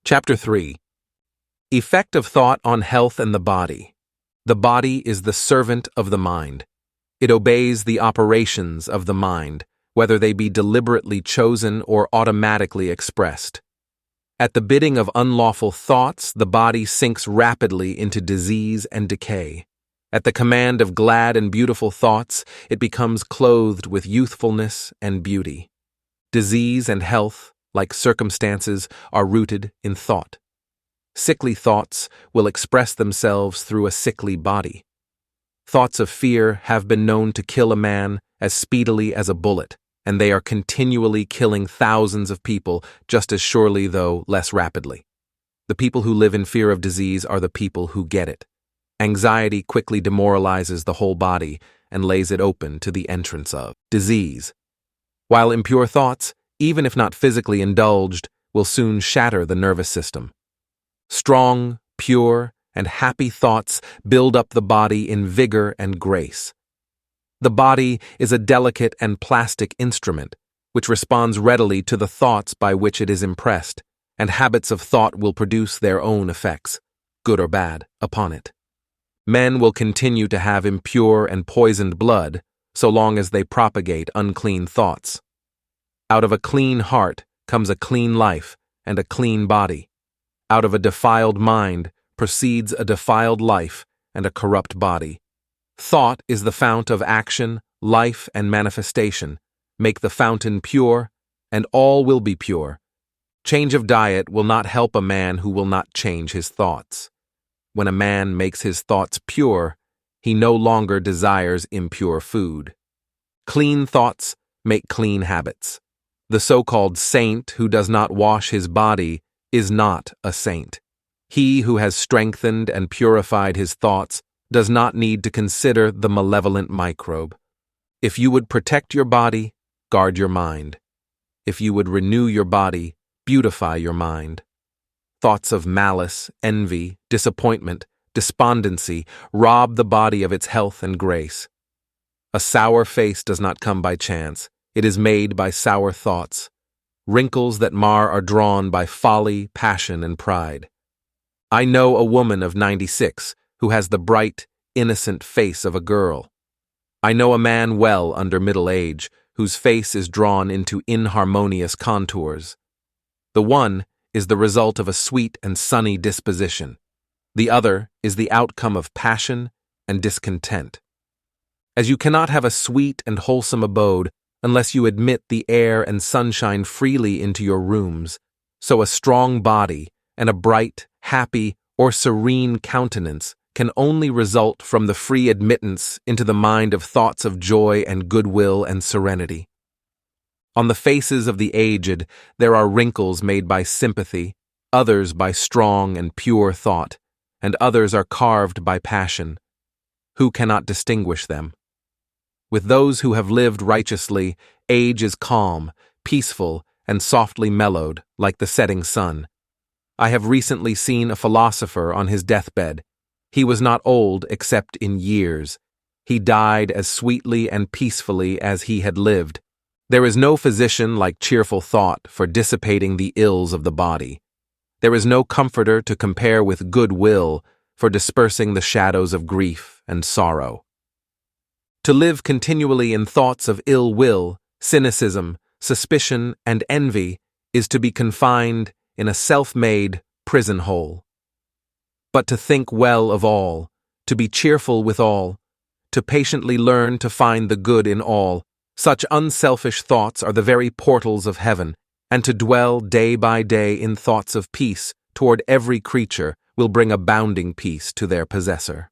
Chapter 3. Effect of Thought on Health and the Body. The body is the servant of the mind. It obeys the operations of the mind, whether they be deliberately chosen or automatically expressed. At the bidding of unlawful thoughts, the body sinks rapidly into disease and decay. At the command of glad and beautiful thoughts, it becomes clothed with youthfulness and beauty. Disease and health, like circumstances, are rooted in thought. Sickly thoughts will express themselves through a sickly body. Thoughts of fear have been known to kill a man as speedily as a bullet, and they are continually killing thousands of people just as surely, though less rapidly. The people who live in fear of disease are the people who get it. Anxiety quickly demoralizes the whole body and lays it open to the entrance of disease. While impure thoughts, even if not physically indulged, will soon shatter the nervous system. Strong, pure, and happy thoughts build up the body in vigor and grace. The body is a delicate and plastic instrument, which responds readily to the thoughts by which it is impressed, and habits of thought will produce their own effects, good or bad, upon it. Men will continue to have impure and poisoned blood so long as they propagate unclean thoughts. Out of a clean heart comes a clean life and a clean body. Out of a defiled mind proceeds a defiled life and a corrupt body. Thought is the fount of action, life, and manifestation. Make the fountain pure, and all will be pure. Change of diet will not help a man who will not change his thoughts. When a man makes his thoughts pure, he no longer desires impure food. Clean thoughts make clean habits. The so-called saint who does not wash his body is not a saint. He who has strengthened and purified his thoughts does not need to consider the malevolent microbe. If you would protect your body, guard your mind. If you would renew your body, beautify your mind. Thoughts of malice, envy, disappointment, despondency rob the body of its health and grace. A sour face does not come by chance. It is made by sour thoughts. Wrinkles that mar are drawn by folly, passion, and pride. I know a woman of 96 who has the bright, innocent face of a girl. I know a man well under middle age whose face is drawn into inharmonious contours. The one is the result of a sweet and sunny disposition. The other is the outcome of passion and discontent. As you cannot have a sweet and wholesome abode unless you admit the air and sunshine freely into your rooms, so a strong body and a bright, happy, or serene countenance can only result from the free admittance into the mind of thoughts of joy and goodwill and serenity. On the faces of the aged there are wrinkles made by sympathy, others by strong and pure thought, and others are carved by passion. Who cannot distinguish them? With those who have lived righteously, age is calm, peaceful, and softly mellowed, like the setting sun. I have recently seen a philosopher on his deathbed. He was not old except in years. He died as sweetly and peacefully as he had lived. There is no physician like cheerful thought for dissipating the ills of the body. There is no comforter to compare with good will for dispersing the shadows of grief and sorrow. To live continually in thoughts of ill will, cynicism, suspicion, and envy is to be confined in a self-made prison hole. But to think well of all, to be cheerful with all, to patiently learn to find the good in all, such unselfish thoughts are the very portals of heaven, and to dwell day by day in thoughts of peace toward every creature will bring abounding peace to their possessor.